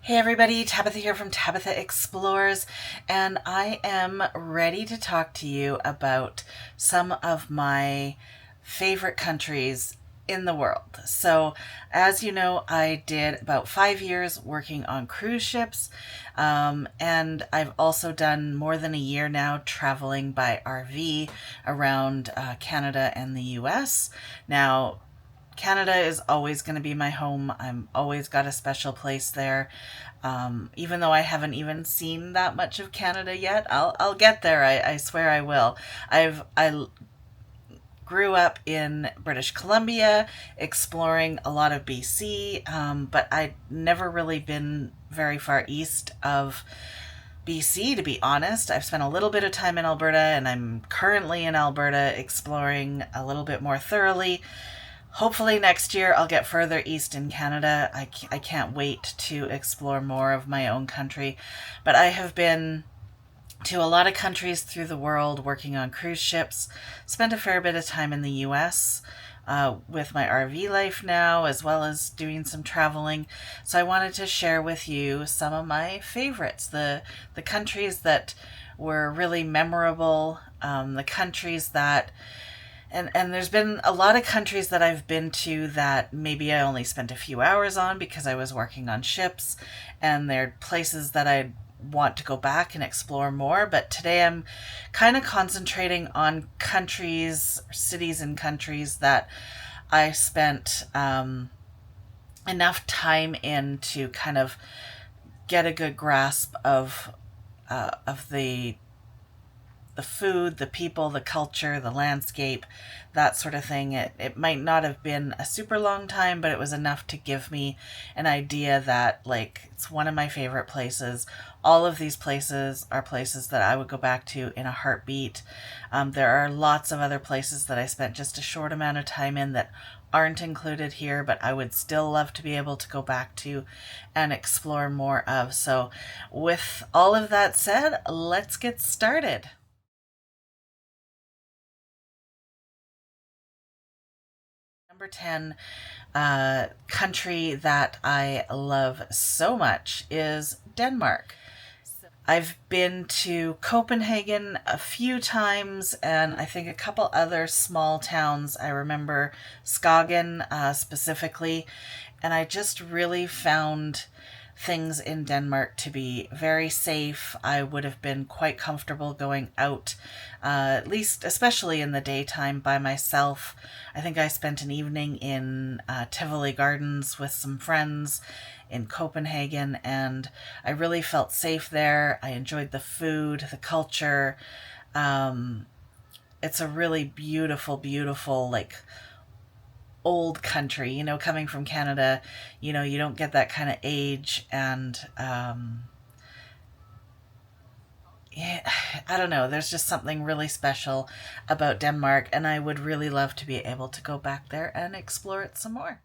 Hey everybody, Tabitha here from Tabitha Explores, and I am ready to talk to you about some of my favorite countries in the world. So, as you know, I did about 5 years working on cruise ships, and I've also done more than a year now traveling by RV around Canada and the US. Now, Canada is always going to be my home. I'm always got a special place there. Even though I haven't even seen that much of Canada yet, I'll get there. I swear I will. I grew up in British Columbia, exploring a lot of BC, but I'd never really been very far east of BC, to be honest. I've spent a little bit of time in Alberta, and I'm currently in Alberta exploring a little bit more thoroughly. Hopefully next year I'll get further east in Canada. I can't wait to explore more of my own country. But I have been to a lot of countries through the world working on cruise ships, spent a fair bit of time in the US with my RV life now, as well as doing some traveling. So I wanted to share with you some of my favorites, the countries that were really memorable, the countries that and there's been a lot of countries that I've been to that maybe I only spent a few hours on because I was working on ships, and they're places that I want to go back and explore more. But today I'm kind of concentrating on countries, cities and countries that I spent enough time in to kind of get a good grasp of the food, the people, the culture, the landscape, that sort of thing. It might not have been a super long time, but it was enough to give me an idea that, like, it's one of my favorite places. All of these places are places that I would go back to in a heartbeat. There are lots of other places that I spent just a short amount of time in that aren't included here, but I would still love to be able to go back to and explore more of. So, with all of that said, let's get started. Number 10 country that I love so much is Denmark. I've been to Copenhagen a few times, and I think a couple other small towns. I remember Skagen specifically, and I just really found things in Denmark to be very safe. I would have been quite comfortable going out, at least, especially in the daytime, by myself. I think I spent an evening in Tivoli Gardens with some friends in Copenhagen, and I really felt safe there. I enjoyed the food, the culture. Um, it's a really beautiful, beautiful, like, old country, coming from Canada. You don't get that kind of age, and yeah, I don't know, there's just something really special about Denmark, and I would really love to be able to go back there and explore it some more.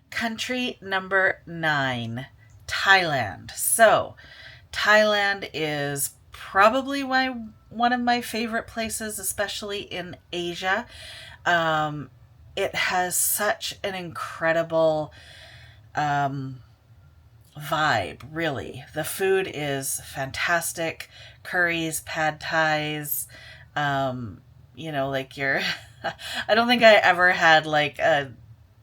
Country number 9, Thailand. So, Thailand is probably one of my favorite places, especially in Asia. Um, it has such an incredible um, vibe, really. The food is fantastic. Curries, pad thais, like your I don't think I ever had like a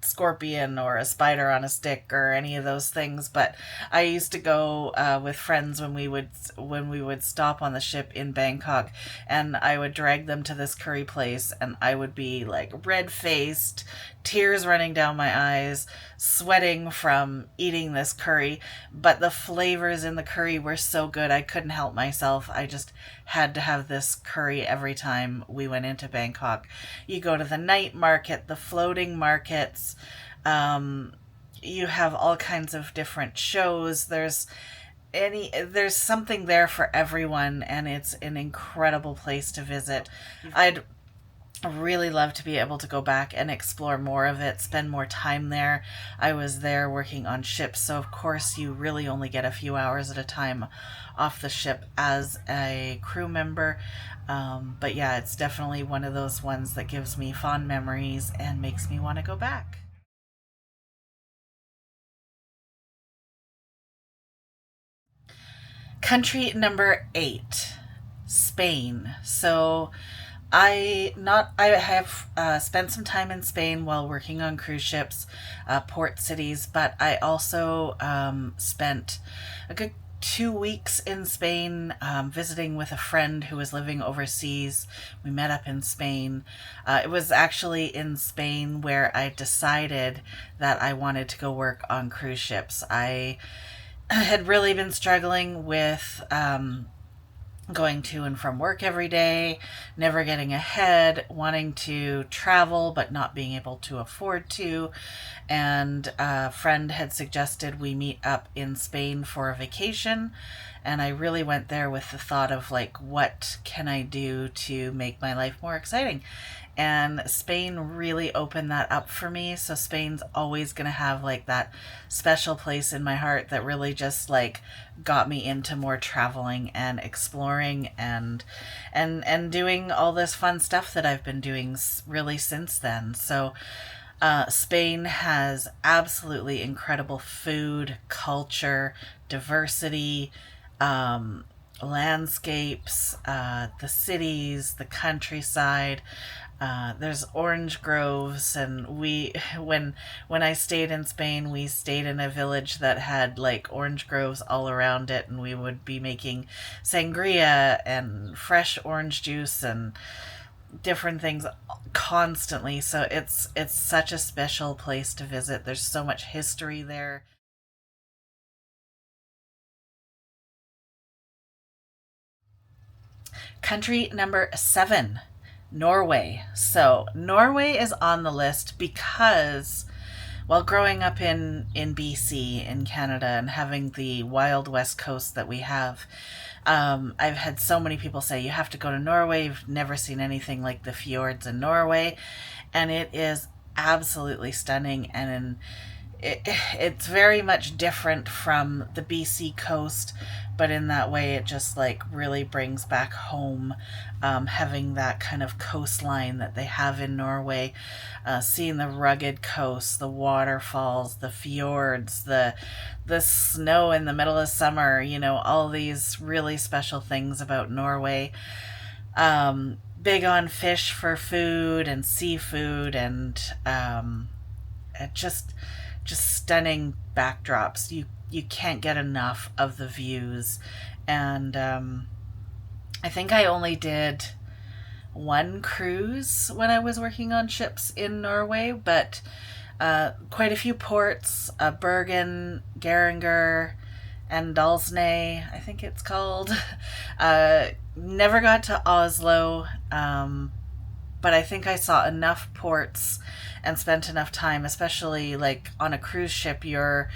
scorpion or a spider on a stick or any of those things, but I used to go with friends when we would stop on the ship in Bangkok, and I would drag them to this curry place, and I would be like red faced, tears running down my eyes, sweating from eating this curry. But the flavors in the curry were so good, I couldn't help myself. I just had to have this curry every time we went into Bangkok. You go to the night market, the floating markets. Um, you have all kinds of different shows. There's something there for everyone, and it's an incredible place to visit. I'd I really love to be able to go back and explore more of it, spend more time there. I was there working on ships, so of course you really only get a few hours at a time off the ship as a crew member. But yeah, it's definitely one of those ones that gives me fond memories and makes me want to go back. Country number 8, Spain. I have spent some time in Spain while working on cruise ships, port cities, but I also spent a good 2 weeks in Spain visiting with a friend who was living overseas. We met up in Spain. It was actually in Spain where I decided that I wanted to go work on cruise ships. I had really been struggling with going to and from work every day, never getting ahead, wanting to travel but not being able to afford to. And a friend had suggested we meet up in Spain for a vacation. And I really went there with the thought of like, what can I do to make my life more exciting? And Spain really opened that up for me. So Spain's always going to have like that special place in my heart that really just like got me into more traveling and exploring and doing all this fun stuff that I've been doing really since then. So Spain has absolutely incredible food, culture, diversity, um, landscapes, the cities, the countryside. There's orange groves, and when I stayed in Spain, we stayed in a village that had like orange groves all around it, and we would be making sangria and fresh orange juice and different things constantly. So it's such a special place to visit. There's so much history there. Country number 7, Norway. So Norway is on the list because while growing up in BC in Canada and having the wild west coast that we have, I've had so many people say you have to go to Norway. You've never seen anything like the fjords in Norway, and it is absolutely stunning. And it's very much different from the BC coast, but in that way, it just like really brings back home, having that kind of coastline that they have in Norway, seeing the rugged coast, the waterfalls, the fjords, the snow in the middle of summer. All these really special things about Norway. Big on fish for food and seafood, and it just stunning backdrops. You can't get enough of the views. And I think I only did one cruise when I was working on ships in Norway, but quite a few ports, Bergen, Geringer, and Dalsney, I think it's called. Never got to Oslo, but I think I saw enough ports and spent enough time, especially like on a cruise ship. You're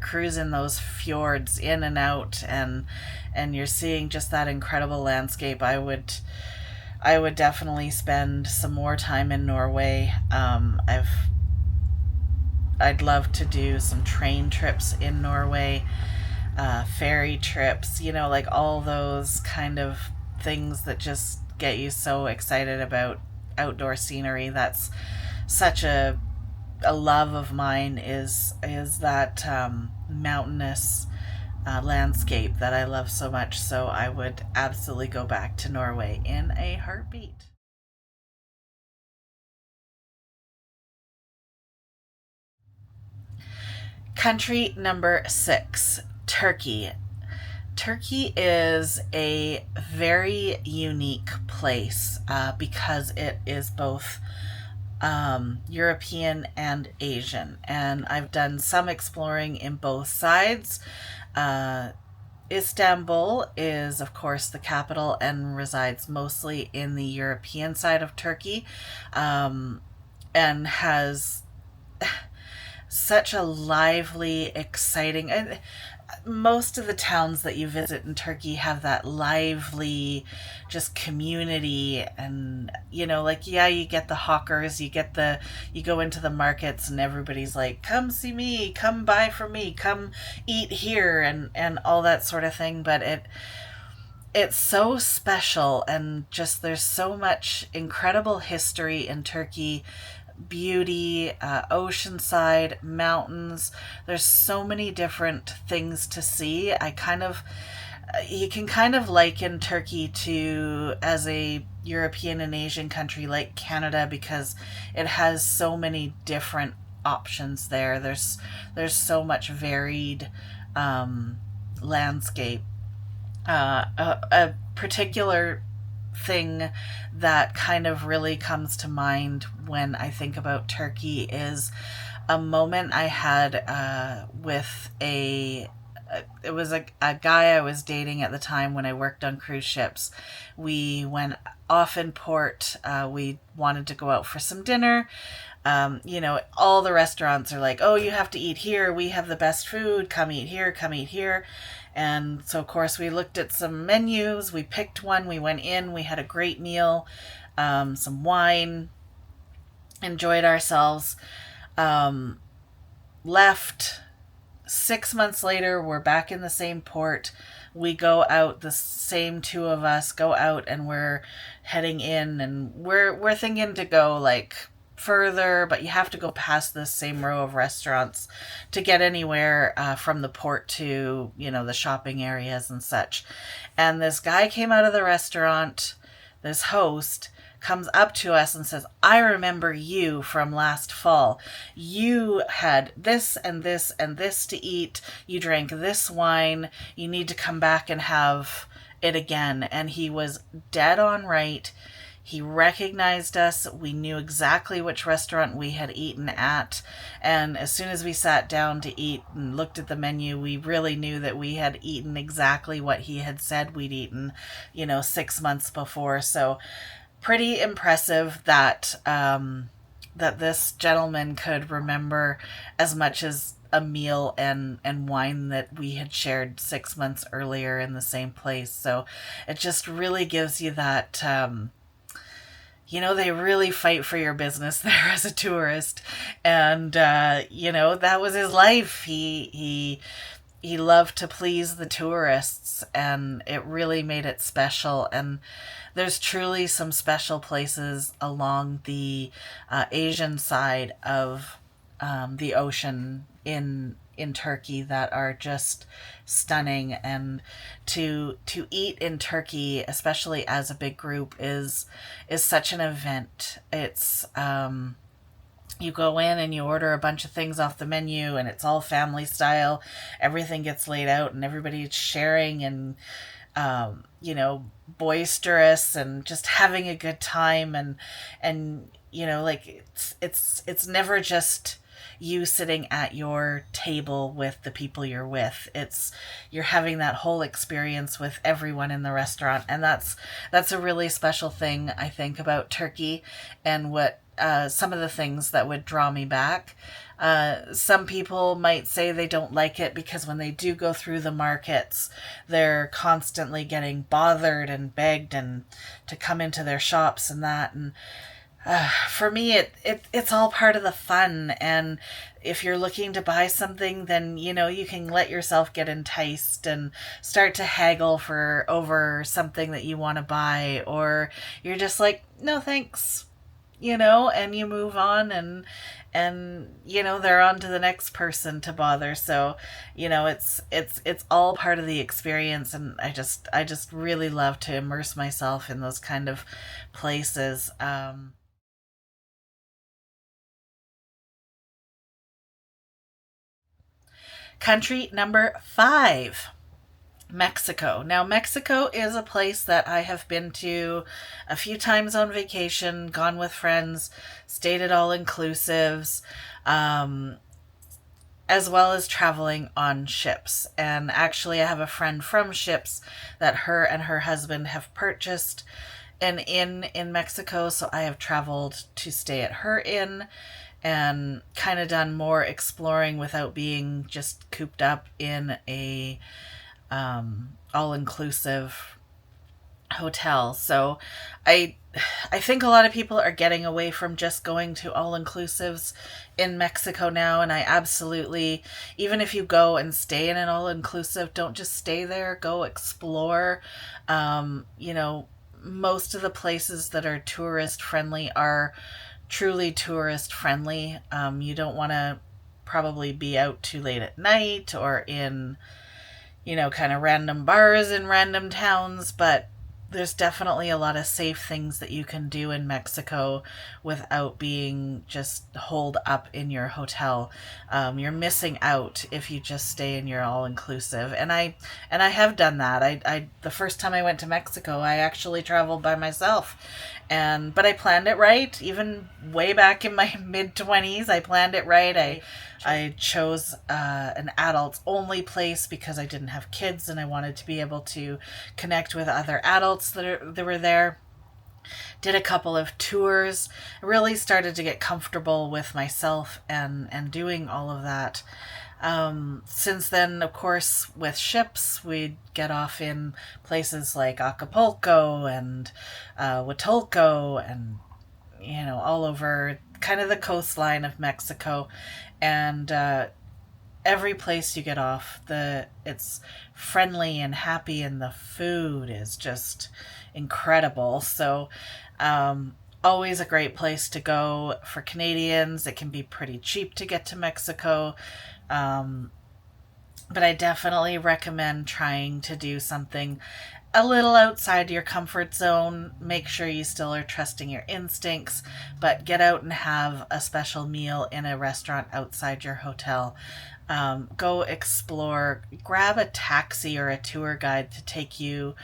cruising those fjords in and out, and you're seeing just that incredible landscape. I would definitely spend some more time in Norway. I'd love to do some train trips in Norway, ferry trips, like all those kind of things that just get you so excited about outdoor scenery. That's such a love of mine, is that mountainous landscape that I love so much. So I would absolutely go back to Norway in a heartbeat. Country number 6, Turkey. Turkey is a very unique place because it is both European and Asian. And I've done some exploring in both sides. Uh, Istanbul is, of course, the capital and resides mostly in the European side of Turkey, and has such a lively, exciting, and most of the towns that you visit in Turkey have that lively just community. And like, yeah, you get the hawkers, you go into the markets and everybody's like, come see me, come buy from me, come eat here, and all that sort of thing. But it's so special, and just there's so much incredible history in Turkey. Beauty, oceanside, mountains. There's so many different things to see. You can kind of liken Turkey to as a European and Asian country like Canada, because it has so many different options there. There's so much varied landscape. A particular thing that kind of really comes to mind when I think about Turkey is a moment I had with it was a guy I was dating at the time when I worked on cruise ships. We went off in port. We wanted to go out for some dinner. All the restaurants are like, oh, you have to eat here. We have the best food. Come eat here. Come eat here. And so, of course, we looked at some menus. We picked one. We went in. We had a great meal, some wine, enjoyed ourselves, left. 6 months later, we're back in the same port. We go out, the same two of us go out, and we're heading in, and we're thinking to go like further, but you have to go past this same row of restaurants to get anywhere from the port to the shopping areas and such. And this guy came out of the restaurant, this host comes up to us and says, I remember you from last fall. You had this and this and this to eat. You drank this wine. You need to come back and have it again. And he was dead on right. He recognized us. We knew exactly which restaurant we had eaten at. And as soon as we sat down to eat and looked at the menu, we really knew that we had eaten exactly what he had said we'd eaten, 6 months before. So pretty impressive that that this gentleman could remember as much as a meal and wine that we had shared 6 months earlier in the same place. So it just really gives you that they really fight for your business there as a tourist. And that was his life. He loved to please the tourists, and it really made it special. And there's truly some special places along the Asian side of the ocean in Turkey that are just stunning. And to eat in Turkey, especially as a big group, is such an event. It's you go in and you order a bunch of things off the menu, and it's all family style. Everything gets laid out and everybody's sharing and boisterous and just having a good time. And like it's never just you sitting at your table with the people you're with. You're having that whole experience with everyone in the restaurant. And that's a really special thing, I think, about Turkey, and what some of the things that would draw me back. Some people might say they don't like it because when they do go through the markets, they're constantly getting bothered and begged and to come into their shops and that. And for me, it's all part of the fun. And if you're looking to buy something, then you can let yourself get enticed and start to haggle over something that you want to buy, or you're just like, no thanks, and you move on, and they're on to the next person to bother. So it's all part of the experience. And I just really love to immerse myself in those kind of places. Country number 5, Mexico. Now, Mexico is a place that I have been to a few times on vacation, gone with friends, stayed at all inclusives, as well as traveling on ships. And actually, I have a friend from ships that her and her husband have purchased an inn in Mexico, so I have traveled to stay at her inn. and kind of done more exploring without being just cooped up in a all inclusive hotel. So I I think a lot of people are getting away from just going to all inclusives in Mexico now, and I absolutely, even if you go and stay in an all inclusive, don't just stay there, go explore. You know, most of the places that are tourist friendly are truly tourist friendly. You don't want to probably be out too late at night or in, kind of random bars in random towns, but there's definitely a lot of safe things that you can do in Mexico without being just holed up in your hotel. You're missing out if you just stay in your all inclusive, and I have done that. I the first time I went to Mexico, I actually traveled by myself, but I planned it right. Even way back in my mid 20s, I planned it right. I chose an adults only place because I didn't have kids and I wanted to be able to connect with other adults that were there. Did a couple of tours, really started to get comfortable with myself and doing all of that. Since then, of course, with ships, we'd get off in places like Acapulco and Huatulco and, all over kind of the coastline of Mexico. And every place you get off, it's friendly and happy, and the food is just incredible. So, always a great place to go for Canadians. It can be pretty cheap to get to Mexico. Um, but I definitely recommend trying to do something a little outside your comfort zone. Make sure you still are trusting your instincts, but get out and have a special meal in a restaurant outside your hotel. Go explore, grab a taxi or a tour guide to take you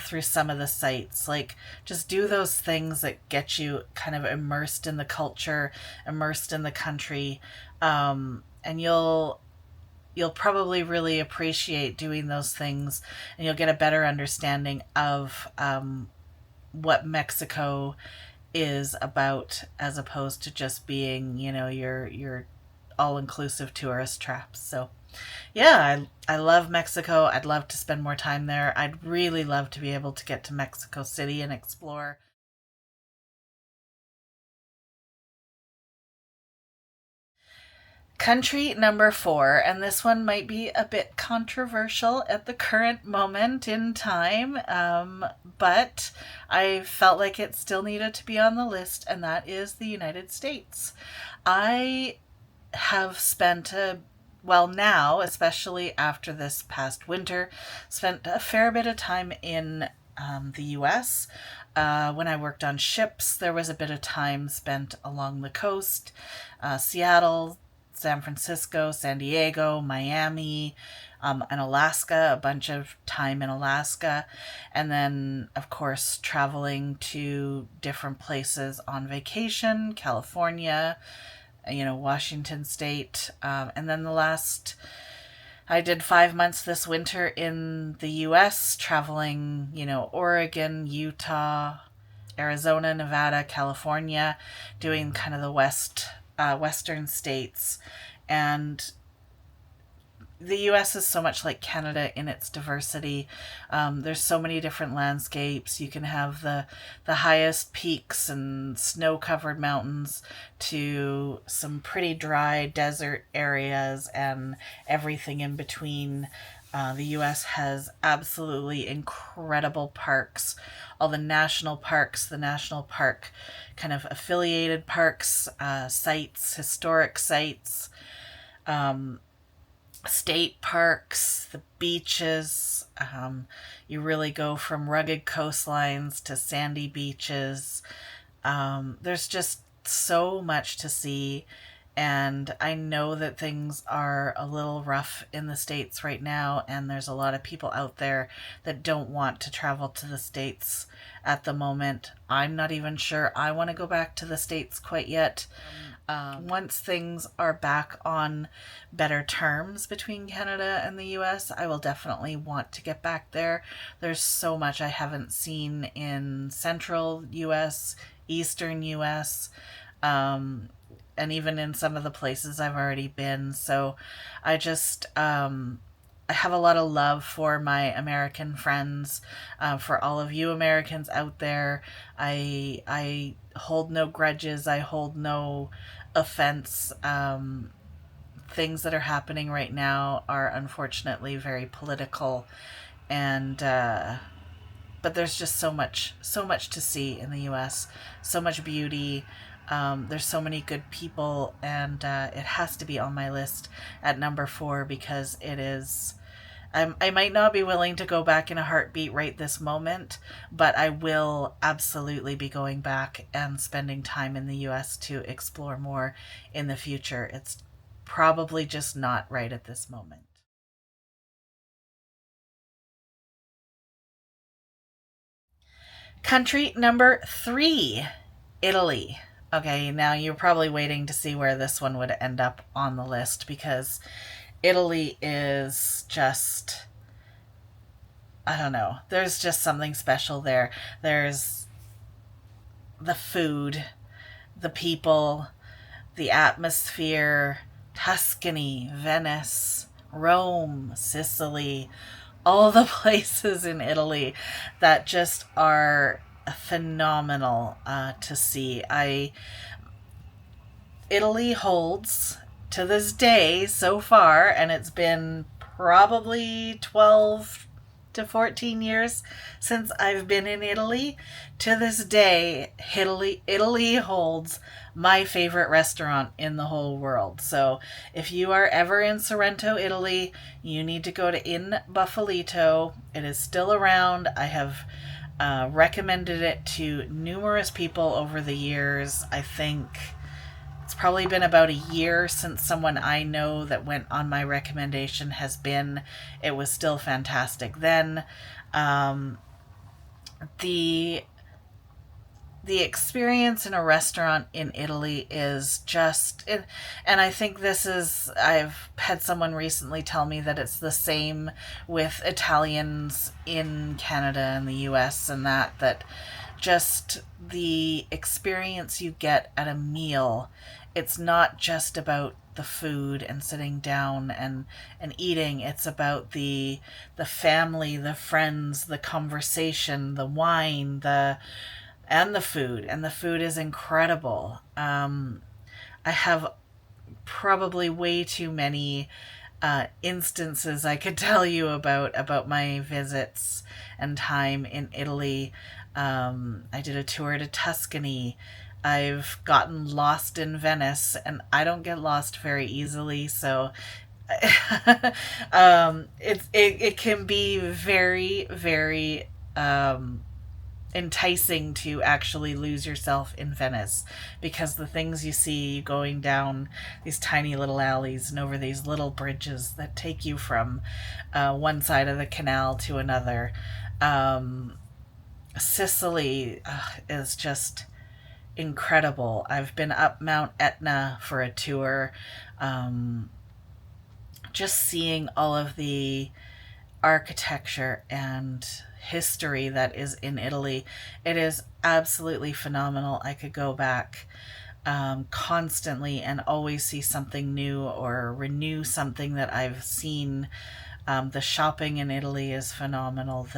through some of the sites. Like, just do those things that get you kind of immersed in the culture, immersed in the country, and you'll probably really appreciate doing those things, and you'll get a better understanding of what Mexico is about, as opposed to just being, your all inclusive tourist traps. So, yeah, I love Mexico. I'd love to spend more time there. I'd really love to be able to get to Mexico City and explore. Country number 4, and this one might be a bit controversial at the current moment in time, but I felt like it still needed to be on the list, and that is the United States. I have spent now, especially after this past winter, spent a fair bit of time in the US. When I worked on ships, there was a bit of time spent along the coast, Seattle, San Francisco, San Diego, Miami, and Alaska, a bunch of time in Alaska. And then, of course, traveling to different places on vacation, California, Washington State. And then I did 5 months this winter in the US, traveling, Oregon, Utah, Arizona, Nevada, California, doing kind of the western states. And the US is so much like Canada in its diversity. There's so many different landscapes. You can have the highest peaks and snow covered mountains to some pretty dry desert areas and everything in between. The US has absolutely incredible parks. All the national parks, the national park kind of affiliated parks, sites, historic sites, state parks, the beaches. You really go from rugged coastlines to sandy beaches. There's just so much to see. And I know that things are a little rough in the States right now, and there's a lot of people out there that don't want to travel to the States at the moment. I'm not even sure I want to go back to the States quite yet. Once things are back on better terms between Canada and the US, I will definitely want to get back there. There's so much I haven't seen in central US, eastern US. and even in some of the places I've already been. So I just I have a lot of love for my American friends, for all of you Americans out there. I hold no grudges. I hold no offense. Things that are happening right now are unfortunately very political, and but there's just so much to see in the U.S. So much beauty. There's so many good people, and it has to be on my list at number 4 because it is. I might not be willing to go back in a heartbeat right this moment, but I will absolutely be going back and spending time in the U.S. to explore more in the future. It's probably just not right at this moment. Country number 3, Italy. Okay, now you're probably waiting to see where this one would end up on the list because Italy is just, I don't know, there's just something special there. There's the food, the people, the atmosphere, Tuscany, Venice, Rome, Sicily, all the places in Italy that just are phenomenal to see. I Italy holds to this day so far, and it's been probably 12 to 14 years since I've been in Italy. To this day, Italy holds my favorite restaurant in the whole world. So if you are ever in Sorrento, Italy, you need to go to In Buffalito. It is still around. I have recommended it to numerous people over the years. I think it's probably been about a year since someone I know that went on my recommendation has been. It was still fantastic then. Um, the the experience in a restaurant in Italy is just it, and I think this is, I've had someone recently tell me that it's the same with Italians in Canada and the US, and that just the experience you get at a meal, it's not just about the food and sitting down and eating. It's about the family, the friends, the conversation, the wine, the and the food. And the food is incredible. I have probably way too many instances I could tell you about my visits and time in Italy. I did a tour to Tuscany. I've gotten lost in Venice, and I don't get lost very easily, so it can be very very enticing to actually lose yourself in Venice because the things you see going down these tiny little alleys and over these little bridges that take you from one side of the canal to another. Sicily is just incredible. I've been up Mount Etna for a tour. Just seeing all of the architecture and history that is in Italy. It is absolutely phenomenal. I could go back constantly and always see something new or renew something that I've seen. The shopping in Italy is phenomenal.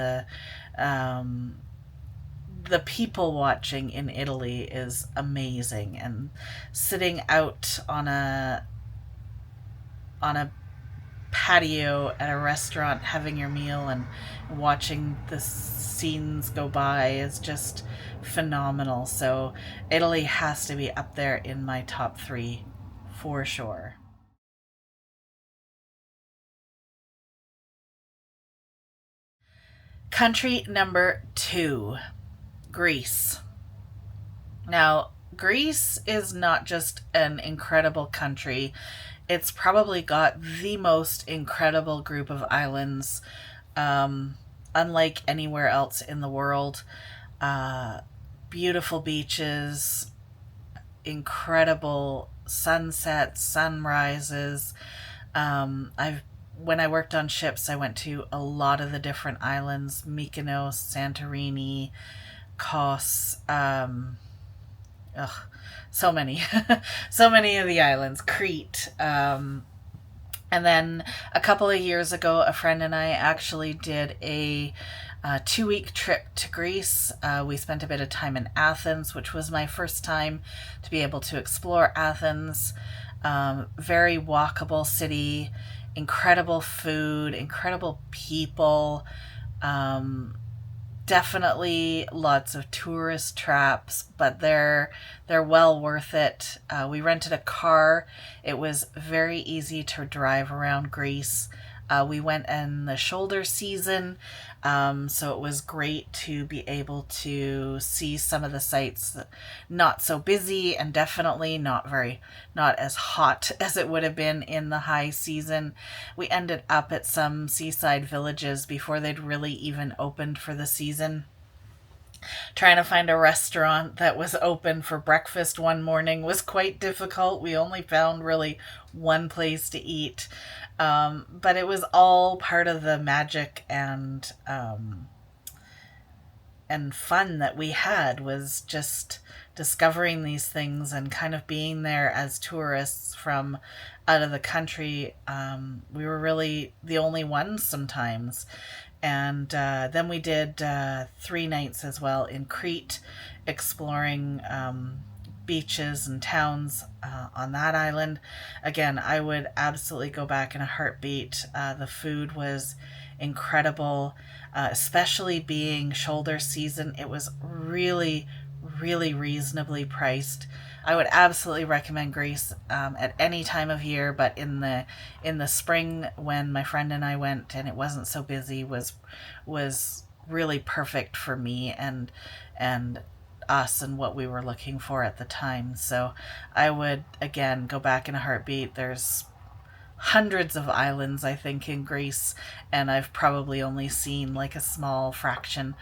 The people watching in Italy is amazing, and sitting out on a patio at a restaurant having your meal and watching the scenes go by is just phenomenal. So Italy has to be up there in my top 3 for sure. Country number 2, Greece. Now, Greece is not just an incredible country, it's probably got the most incredible group of islands, um, unlike anywhere else in the world. Uh, Beautiful beaches, incredible sunsets, sunrises. I've When I worked on ships, I went to a lot of the different islands: Mykonos, Santorini, Kos. ugh, so many, so many of the islands. Crete. And then a couple of years ago, a friend and I actually did a 2 week trip to Greece. We spent a bit of time in Athens, which was my first time to be able to explore Athens. Very walkable city, incredible food, incredible people. Um, Definitely lots of tourist traps, but they're well worth it. We rented a car. It was very easy to drive around Greece. We went in the shoulder season, so it was great to be able to see some of the sites. Not so busy, and definitely not as hot as it would have been in the high season. We ended up at some seaside villages before they'd really even opened for the season. Trying to find a restaurant that was open for breakfast one morning was quite difficult. We only found really one place to eat. But it was all part of the magic and fun that we had, was just discovering these things and kind of being there as tourists from out of the country. We were really the only ones sometimes. And then we did 3 nights as well in Crete, exploring beaches and towns on that island. Again, I would absolutely go back in a heartbeat. The food was incredible, especially being shoulder season. It was really, really reasonably priced. I would absolutely recommend Greece at any time of year, but in the spring when my friend and I went and it wasn't so busy was really perfect for me and us and what we were looking for at the time. So I would again go back in a heartbeat. There's hundreds of islands I think in Greece, and I've probably only seen like a small fraction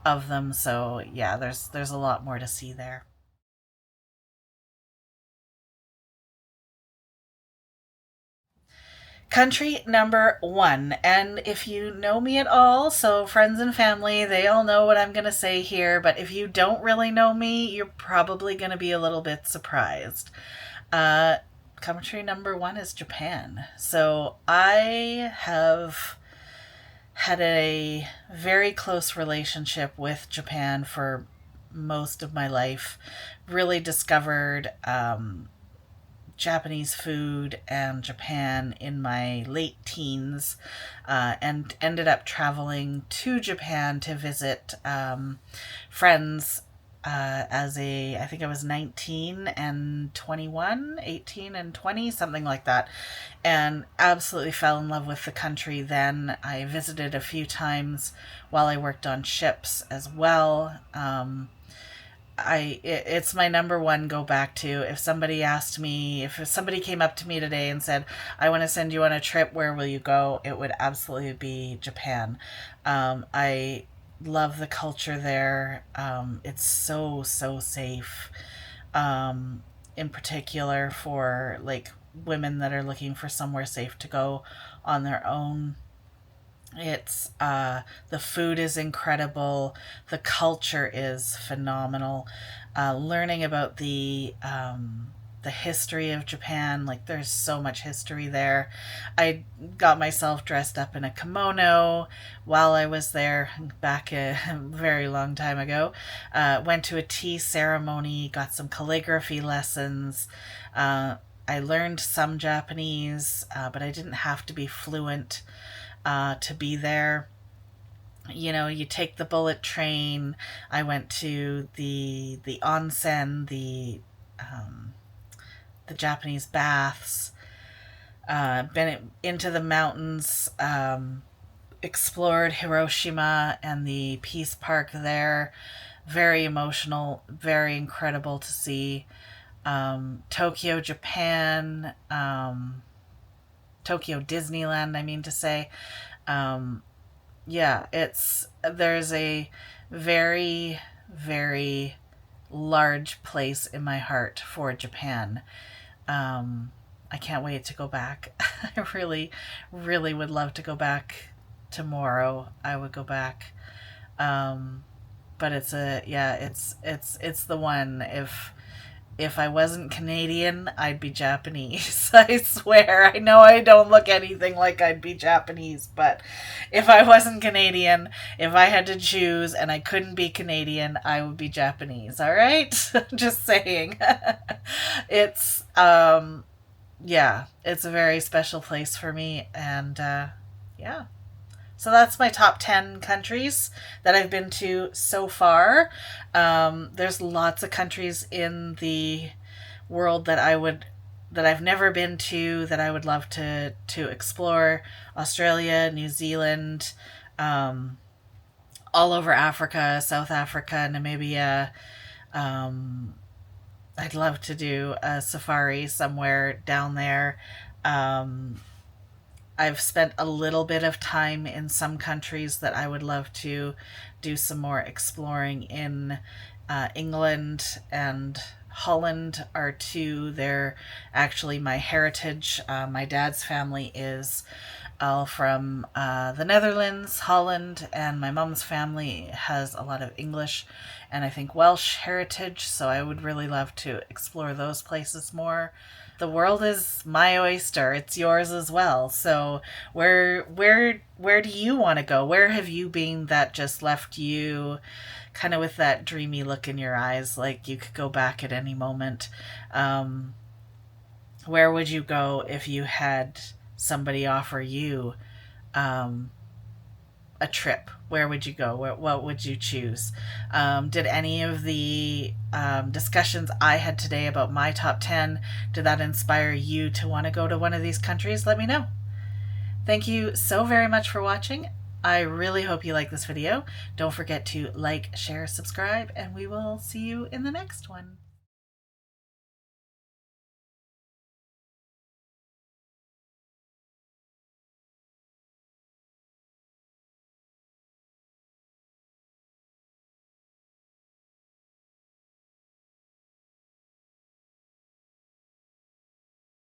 of them. So yeah, there's a lot more to see there. Country number one. And if you know me at all, so friends and family, they all know what I'm going to say here. But if you don't really know me, you're probably going to be a little bit surprised. Uh, Country number one is Japan. So I have had a very close relationship with Japan for most of my life. Really discovered Japanese food and Japan in my late teens, and ended up traveling to Japan to visit friends I think I was 19 and 21, 18 and 20, something like that, and absolutely fell in love with the country then. I visited a few times while I worked on ships as well. It's my number one go back to. If somebody asked me, if somebody came up to me today and said, I want to send you on a trip, where will you go? It would absolutely be Japan. I love the culture there. It's so safe. In particular for like women that are looking for somewhere safe to go on their own. It's the food is incredible. The culture is phenomenal. Learning about the history of Japan, like there's so much history there. I got myself dressed up in a kimono while I was there back a very long time ago. Went to a tea ceremony, got some calligraphy lessons. I learned some Japanese, but I didn't have to be fluent to be there. You know, you take the bullet train. I went to the onsen, the Japanese baths. Been into the mountains. Explored Hiroshima and the Peace Park there. Very emotional, very incredible to see. Tokyo, Japan. Tokyo Disneyland, I mean to say. Um, yeah, there's a very, very large place in my heart for Japan. Um, I can't wait to go back. I really, really would love to go back tomorrow. I would go back. Um, but it's the one. if I wasn't Canadian, I'd be Japanese. I swear. I know I don't look anything like I'd be Japanese, but if I wasn't Canadian, if I had to choose and I couldn't be Canadian, I would be Japanese. All right? Just saying. It's yeah, it's a very special place for me, and yeah. So that's my top 10 countries that I've been to so far. There's lots of countries in the world that I've never been to that I would love to explore. Australia, New Zealand, um, all over Africa, South Africa, Namibia. Um, I'd love to do a safari somewhere down there. Um, I've spent a little bit of time in some countries that I would love to do some more exploring in. England and Holland are two. They're actually my heritage. My dad's family is all from the Netherlands, Holland, and my mom's family has a lot of English and I think Welsh heritage, so I would really love to explore those places more. The world is my oyster. It's yours as well. So where do you want to go? Where have you been that just left you kind of with that dreamy look in your eyes, like you could go back at any moment? Where would you go if you had somebody offer you um, a trip? Where would you go? What would you choose? Did any of the discussions I had today about my top 10, did that inspire you to want to go to one of these countries? Let me know. Thank you so very much for watching. I really hope you like this video. Don't forget to like, share, subscribe, and we will see you in the next one.